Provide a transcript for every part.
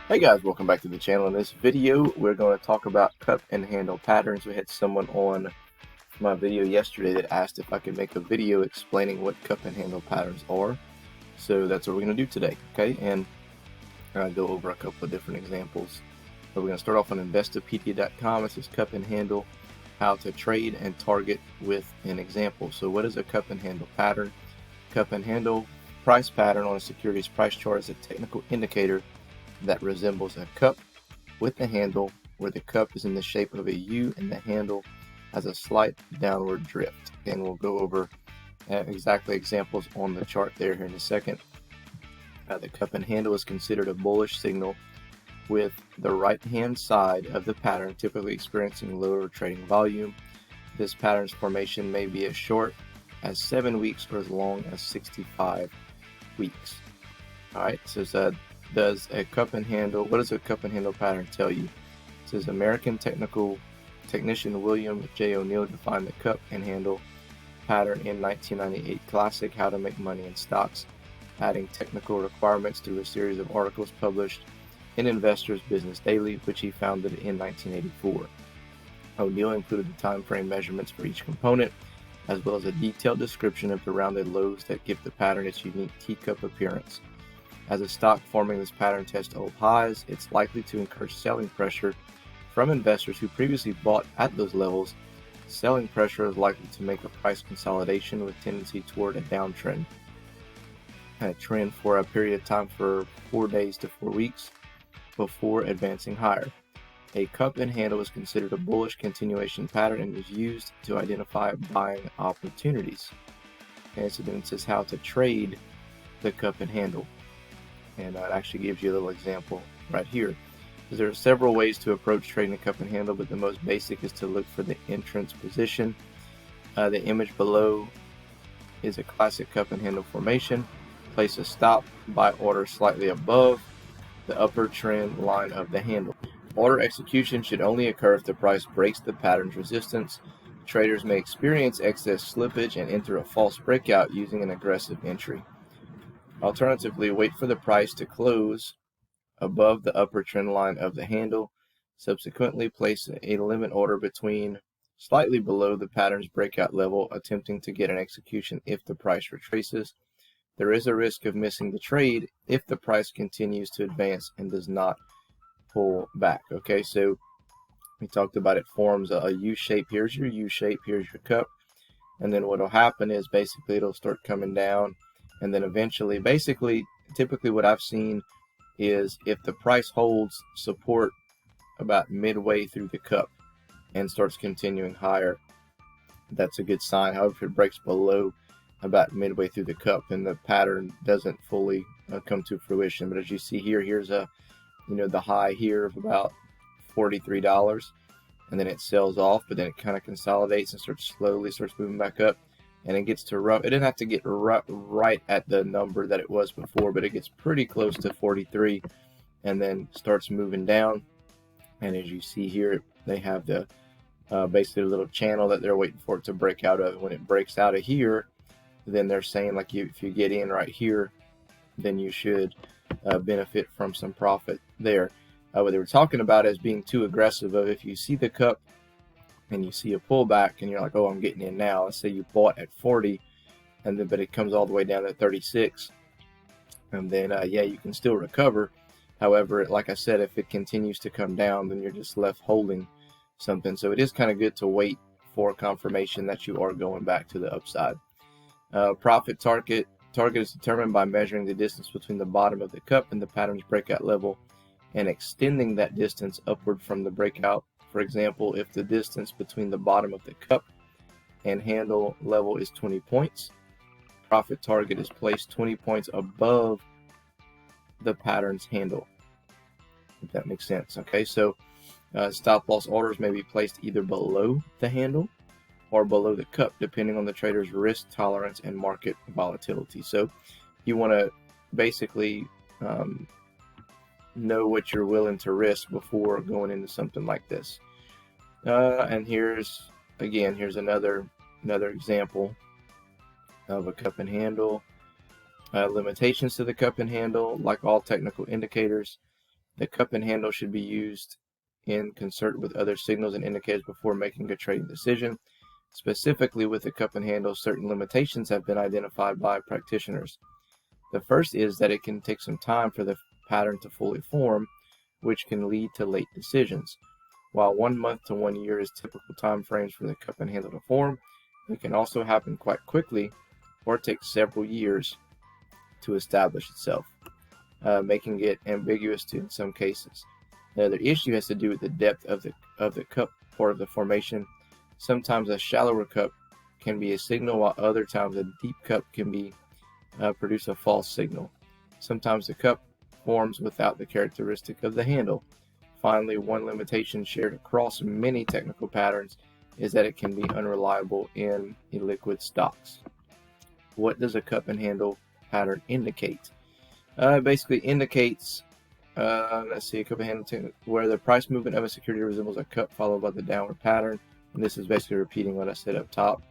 Hey guys, welcome back to the channel. In this video, we're going to talk about cup and handle patterns. We had someone on my video yesterday that asked if I could make a video explaining what cup and handle patterns are. So that's what we're going to do today, okay? And go over a couple of different examples. So we're going to start off on Investopedia.com. It says cup and handle, how to trade and target with an example. So what is a cup and handle pattern? Cup and handle price pattern on a securities price chart is a technical indicator that resembles a cup with a handle where the cup is in the shape of a U and the handle has a slight downward drift. And we'll go over exactly examples on the chart there here in a second. The cup and handle is considered a bullish signal with the right hand side of the pattern typically experiencing lower trading volume. This pattern's formation may be as short as 7 weeks or as long as 65 weeks. Alright, so does a cup and handle, what does a cup and handle pattern tell you? It says American technician William J. O'Neill defined the cup and handle pattern in 1998 classic How to Make Money in Stocks, adding technical requirements through a series of articles published in Investor's Business Daily, which he founded in 1984. O'Neill included the time frame measurements for each component, as well as a detailed description of the rounded lows that give the pattern its unique teacup appearance. As a stock forming this pattern tests old highs, it's likely to encourage selling pressure from investors who previously bought at those levels. Selling pressure is likely to make a price consolidation with tendency toward a downtrend. A trend for a period of time for 4 days to 4 weeks before advancing higher. A cup and handle is considered a bullish continuation pattern and is used to identify buying opportunities. And so then it says how to trade the cup and handle. And it actually gives you a little example right here. There are several ways to approach trading a cup and handle, but the most basic is to look for the entrance position. The image below is a classic cup and handle formation. Place a stop buy order slightly above the upper trend line of the handle. Order execution should only occur if the price breaks the pattern's resistance. Traders may experience excess slippage and enter a false breakout using an aggressive entry. Alternatively, wait for the price to close above the upper trend line of the handle. Subsequently, place a limit order slightly below the pattern's breakout level, attempting to get an execution if the price retraces. There is a risk of missing the trade if the price continues to advance and does not pull back. Okay, so we talked about it forms a U shape. Here's your U shape, here's your cup. And then what will happen is basically it'll start coming down. And then eventually, typically what I've seen is if the price holds support about midway through the cup and starts continuing higher, that's a good sign. However, if it breaks below about midway through the cup, then the pattern doesn't fully come to fruition. But as you see here, here's the high here of about $43, and then it sells off, but then it kind of consolidates and starts moving back up. And it gets to it didn't have to get right at the number that it was before, but it gets pretty close to 43 and then starts moving down. And as you see here, they have the basically a little channel that they're waiting for it to break out of. When it breaks out of here, then they're saying like if you get in right here, then you should benefit from some profit there. What they were talking about as being too aggressive of if you see the cup and you see a pullback and you're like, oh, I'm getting in now. Let's say you bought at 40 but it comes all the way down to 36, and then yeah, you can still recover. However, like I said, if it continues to come down, then you're just left holding something. So it is kind of good to wait for confirmation that you are going back to the upside. Profit target is determined by measuring the distance between the bottom of the cup and the pattern's breakout level and extending that distance upward from the breakout. For example, if the distance between the bottom of the cup and handle level is 20 points, profit target is placed 20 points above the pattern's handle, if that makes sense. Okay, so stop loss orders may be placed either below the handle or below the cup, depending on the trader's risk tolerance and market volatility. So you want to basically know what you're willing to risk before going into something like this. And here's another example of a cup and handle. Limitations to the cup and handle: like all technical indicators, The cup and handle should be used in concert with other signals and indicators before making a trading decision. Specifically with the cup and handle, certain limitations have been identified by practitioners. The first is that it can take some time for the pattern to fully form, which can lead to late decisions. While 1 month to 1 year is typical time frames for the cup and handle to form, it can also happen quite quickly or take several years to establish itself, making it ambiguous in some cases. Another issue has to do with the depth of the cup part of the formation. Sometimes a shallower cup can be a signal, while other times a deep cup can produce a false signal. Sometimes the cup forms without the characteristic of the handle. Finally, one limitation shared across many technical patterns is that it can be unreliable in illiquid stocks. What does a cup and handle pattern indicate? Basically indicates, let's see, a cup and handle where the price movement of a security resembles a cup followed by the downward pattern. And this is basically repeating what I said up top.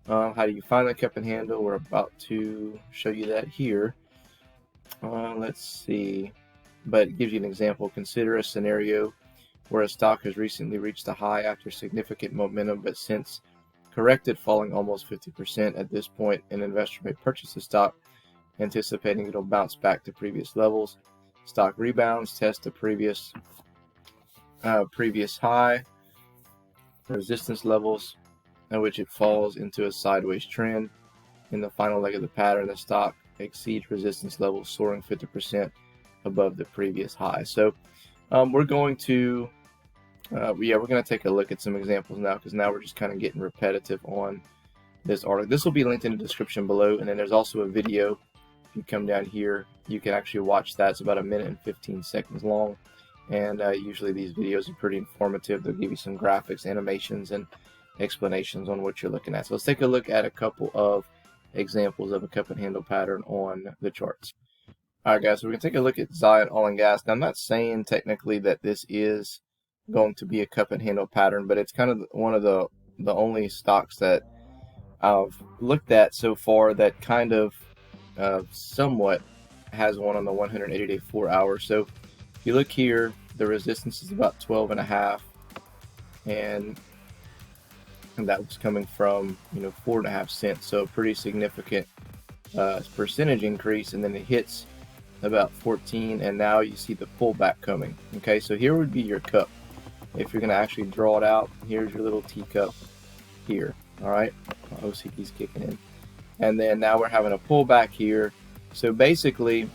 How do you find the cup and handle? We're about to show you that here. Let's see. But it gives you an example. Consider a scenario where a stock has recently reached a high after significant momentum, but since corrected, falling almost 50%. At this point, an investor may purchase the stock, anticipating it'll bounce back to previous levels. Stock rebounds, test the previous high, resistance levels, at which it falls into a sideways trend. In the final leg of the pattern, the stock exceeds resistance levels, soaring 50% above the previous high. So we're going to take a look at some examples now, because now we're just kind of getting repetitive on this article. This will be linked in the description below, and then there's also a video. If you come down here, you can actually watch that. It's about 1 minute and 15 seconds long, and usually these videos are pretty informative. They'll give you some graphics, animations, and explanations on what you're looking at. So let's take a look at a couple of examples of a cup and handle pattern on the charts. Alright guys, so we're going to take a look at Zion Oil and Gas. Now I'm not saying technically that this is going to be a cup and handle pattern, but it's kind of one of the only stocks that I've looked at so far that kind of somewhat has one on the 180-day 4 hour. So if you look here, the resistance is about 12.5, and that was coming from 4.5 cents, so a pretty significant percentage increase, and then it hits about 14, and now you see the pullback coming. Okay, so here would be your cup. If you're going to actually draw it out, here's your little teacup here. All right, OCD's kicking in, and then now we're having a pullback here. So basically,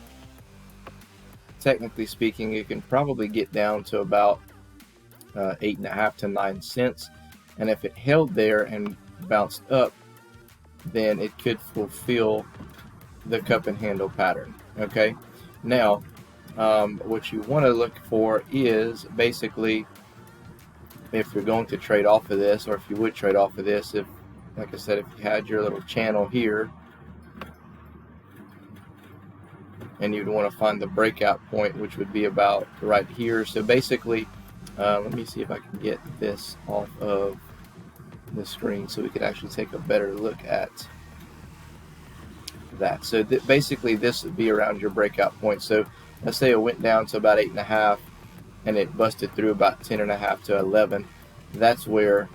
technically speaking, it can probably get down to about 8.5 to 9 cents, and if it held there and bounced up, then it could fulfill the cup and handle pattern. Okay, now what you want to look for is basically, if you're going to trade off of this, or if you would trade off of this, if, like I said, if you had your little channel here and you'd want to find the breakout point, which would be about right here. So basically, let me see if I can get this off of the screen so we could actually take a better look at that. So basically this would be around your breakout point. So let's say it went down to about 8.5 and it busted through about 10.5 to 11. That's where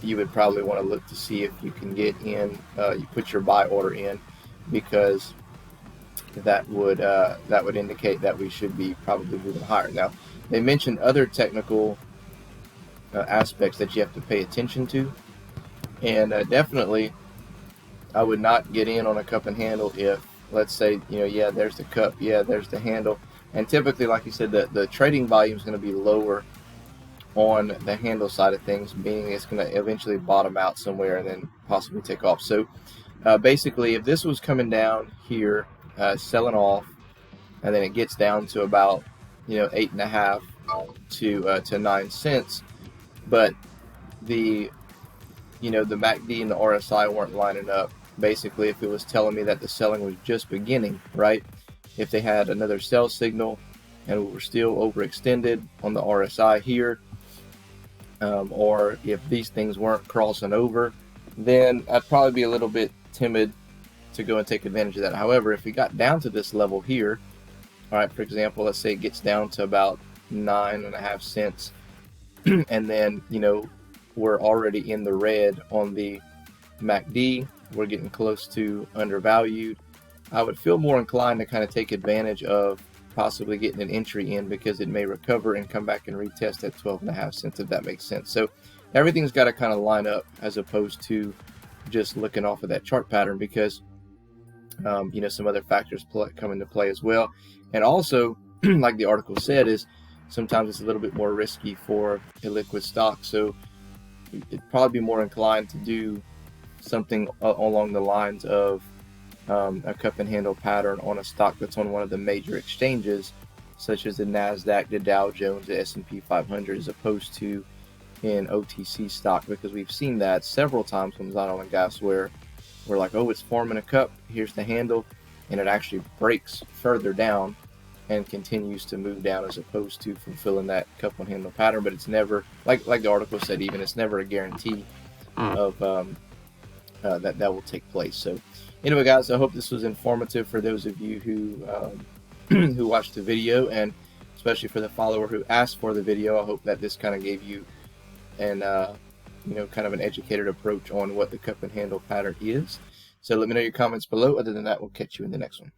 you would probably want to look to see if you can get in. You put your buy order in, because that would indicate that we should be probably moving higher. Now they mentioned other technical aspects that you have to pay attention to, and definitely I would not get in on a cup and handle if, let's say, yeah, there's the cup, yeah, there's the handle, and typically, like you said, the trading volume is going to be lower on the handle side of things, meaning it's going to eventually bottom out somewhere and then possibly take off. So basically, if this was coming down here, selling off, and then it gets down to about 8.5 to 9 cents, but the MACD and the RSI weren't lining up. Basically, if it was telling me that the selling was just beginning, right? If they had another sell signal and we were still overextended on the RSI here, or if these things weren't crossing over, then I'd probably be a little bit timid to go and take advantage of that. However, if we got down to this level here, All right, for example, let's say it gets down to about 9.5 cents, and then, you know, we're already in the red on the MACD. We're getting close to undervalued. I would feel more inclined to kind of take advantage of possibly getting an entry in, because it may recover and come back and retest at 12.5 cents, if that makes sense. So everything's got to kind of line up, as opposed to just looking off of that chart pattern, because you know, some other factors come into play as well. And also, like the article said, is sometimes it's a little bit more risky for a liquid stock. So it'd probably be more inclined to do something along the lines of a cup and handle pattern on a stock that's on one of the major exchanges, such as the NASDAQ, the Dow Jones, the S&P 500, as opposed to in OTC stock, because we've seen that several times when oil and gas, where we're like, oh, it's forming a cup, here's the handle, and it actually breaks further down and continues to move down, as opposed to fulfilling that cup and handle pattern. But it's never, like the article said, even it's never a guarantee of that will take place. So anyway, guys, I hope this was informative for those of you who who watched the video, and especially for the follower who asked for the video. I hope that this kind of gave you an you know, kind of an educated approach on what the cup and handle pattern is. So let me know your comments below. Other than that, we'll catch you in the next one.